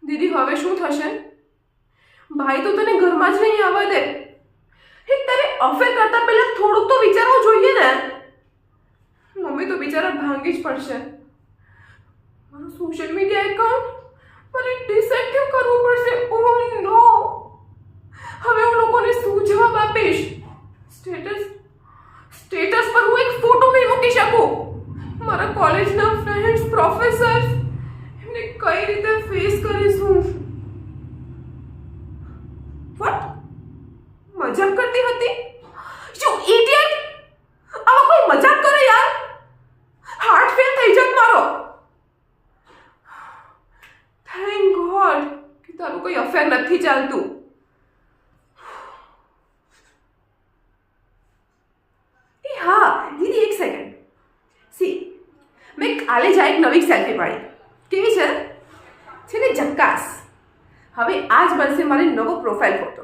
દીદી હવે શું થશે? ભાઈ તો તને ઘરમાં જ નહીં આવવા દે. હે, તારે અફેર કરતા પહેલા થોડુંક તો વિચારવું જોઈએ ને. મમ્મી તો બિચારા ભાંગી જ પડશે. મારું સોશિયલ મીડિયા એકાઉન્ટ મને ડિસએક્ટિવ કરવું પડશે. ઓહ નો, હવે હું લોકોને શું જવાબ આપીશ? સ્ટેટસ પર હું એક ફોટો નહીં મૂકી શકું. મારા કોલેજના ફ્રેન્ડ્સ, પ્રોફેસર્સ, એમને કઈ રીતે ફેસ કરીશું? વોટ? મજાક કરતી હતી? You idiot! આવા કોઈ મજાક કરે યાર? હાર્ટ ફેલ થઈ જાત મારો. થેન્ક ગોડ કે તારું કોઈ અફેર નથી ચાલતું. એ હા દીદી, એક સેકન્ડ. સી, મેં કાલે જ એક નવી સેલ્ફી પાડી. કેવી છે ને? ઝક્કાસ. હવે આ જ બનશે મારી નવો પ્રોફાઇલ ફોટો.